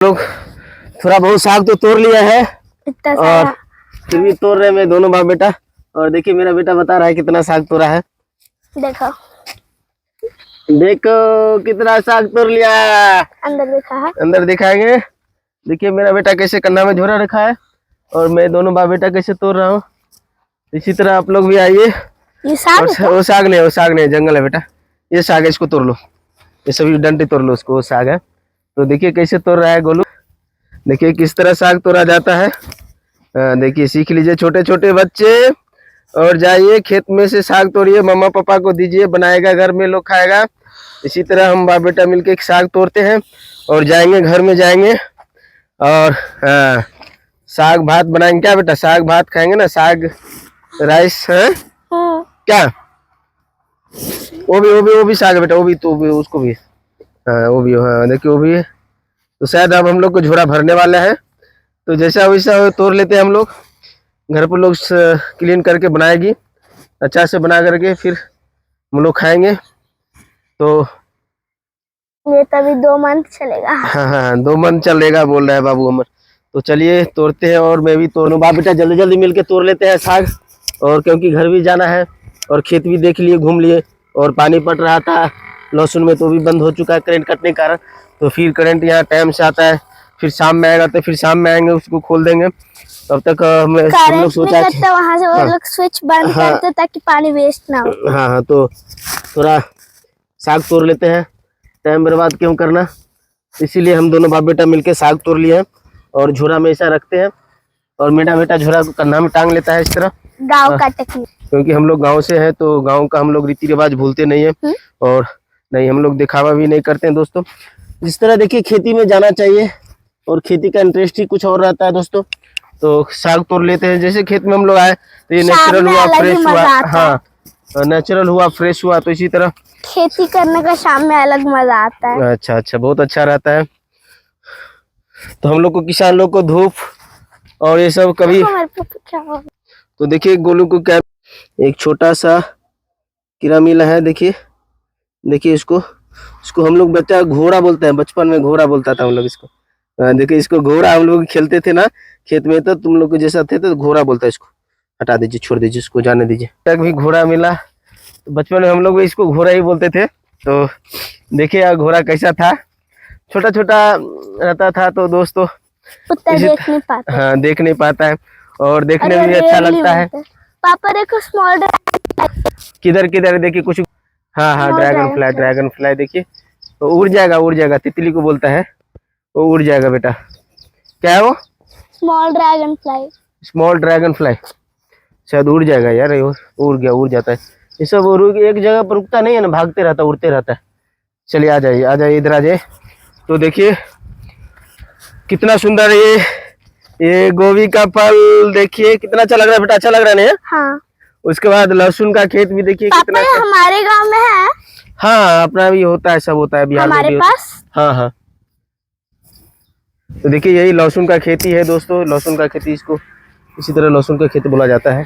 लोग थोड़ा बहुत साग तो तोड़ लिया है और फिर भी तोड़ रहे हैं मैं दोनों बाप बेटा। और देखिए मेरा बेटा बता रहा है कितना साग तोड़ा है। देखो देखो कितना साग तोड़ लिया। अंदर देखा है, अंदर दिखाएंगे। देखिए मेरा बेटा कैसे कन्ना में झोरा रखा है और मैं दोनों बाप बेटा कैसे तोड़ रहा हूँ। इसी तरह आप लोग भी आइए। ये साग वो साग नहीं, वो साग नहीं, जंगल है बेटा। ये साग है, इसको तोड़ लो। ये सभी डंडे तोड़ लो, उसको वो साग है। तो देखिए कैसे तोड़ रहा है गोलू। देखिए किस तरह साग तोड़ा जाता है। देखिए सीख लीजिए छोटे छोटे बच्चे और जाइए खेत में से साग तोड़िए, मम्मा पापा को दीजिए, बनाएगा घर में, लोग खाएगा। इसी तरह हम बाप बेटा मिलके साग तोड़ते हैं और जाएंगे घर में, जाएंगे और साग भात बनाएंगे। क्या बेटा, साग भात खाएंगे ना, साग राइस है क्या? वो भी साग है बेटा, वो भी तो भी, उसको भी वो भी, हाँ देखिए वो भी है। तो शायद अब हम लोग को झोरा भरने वाला है, तो जैसा वैसा तोड़ लेते हैं हम लोग। घर पर लोग क्लीन करके बनाएगी, अच्छा से बना करके फिर हम लोग खाएंगे। तो ये तभी 2 मंथ चलेगा। हाँ 2 मंथ चलेगा बोल रहा है बाबू अमर। तो चलिए तोड़ते हैं और मैं भी तोड़ूं। बाप बेटा जल्दी जल्दी मिलके तोड़ लेते हैं साग, और क्योंकि घर भी जाना है और खेत भी देख लिए, घूम लिए। और पानी पड़ रहा था लहसुन में, तो भी बंद हो चुका है करंट कटने के कारण। तो फिर करंट यहाँ टाइम से आता है, फिर शाम में आएगा, तो फिर शाम में आएंगे उसको खोल देंगे। तब तक हम लोग सोचा वहाँ से वो लोग स्विच बंद करते ताकि पानी वेस्ट ना हो। हाँ तो थोड़ा साग तोड़ लेते हैं, टाइम बर्बाद क्यों करना। इसीलिए हम दोनों बाप बेटा मिलके साग तोड़ लिए हैं और झोरा में ऐसा रखते हैं। और मेरा बेटा झोरा को कन्ना में टांग लेता है इस तरह, गाँव का टेक्निक। क्योंकि हम लोग गांव से हैं तो गांव का हम लोग रीति रिवाज भूलते नहीं है। और नहीं, हम लोग दिखावा भी नहीं करते हैं दोस्तों। जिस तरह देखिए खेती में जाना चाहिए और खेती का इंटरेस्ट ही कुछ और रहता है दोस्तों। तो साग तोड़ लेते हैं। जैसे खेत में हम लोग आए तो ये नेचुरल हुआ, फ्रेश हुआ। हाँ नेचुरल हुआ, फ्रेश हुआ। तो इसी तरह खेती करने का शाम में अलग मजा आता है। अच्छा बहुत अच्छा रहता है। तो हम लोग को, किसान लोग को धूप और ये सब कभी। तो देखिए गोलू को क्या, एक छोटा सा कीड़ा मिला है। देखिए इसको हम लोग बच्चा घोड़ा बोलते हैं, बचपन में घोड़ा बोलता था हम लोग इसको। देखिए इसको घोड़ा, हम लोग खेलते थे ना खेत में, तो तुम लोग को जैसा थे तो घोड़ा बोलता है इसको। हटा दीजिए, छोड़ दीजिए, इसको जाने दीजिए। तक भी घोड़ा मिला, तो बचपन में हम लोग इसको घोड़ा ही बोलते थे। तो देखिए यार घोड़ा कैसा था, छोटा छोटा रहता था। तो दोस्तों देख नहीं पाता। हाँ देख नहीं पाता है और देखने में भी अच्छा लगता है। पापा देखो स्मॉल किधर देखिए कुछ। हाँ ड्रैगन फ्लाई देखिए, तो उड़ जाएगा। तितली को बोलता है, वो उड़ जाएगा बेटा। क्या है वो? Small dragon fly. शायद उड़ जाएगा यार, उड़ जाता है। ये सब एक जगह पर रुकता नहीं है ना, भागते रहता, उड़ते रहता है। चलिए आ जाइए इधर आ जाइए। तो देखिए कितना सुंदर ये गोभी का फल देखिए, कितना अच्छा लग रहा है बेटा। अच्छा लग रहा है ना? हाँ। उसके बाद लहसुन का खेत भी देखिए कितना। हमारे गांव में है। हाँ अपना भी होता है, सब होता है बिहार में भी पास। हाँ तो देखिए यही लहसुन का खेती है दोस्तों। लहसुन का खेती, इसको इसी तरह लहसुन का खेती बोला जाता है।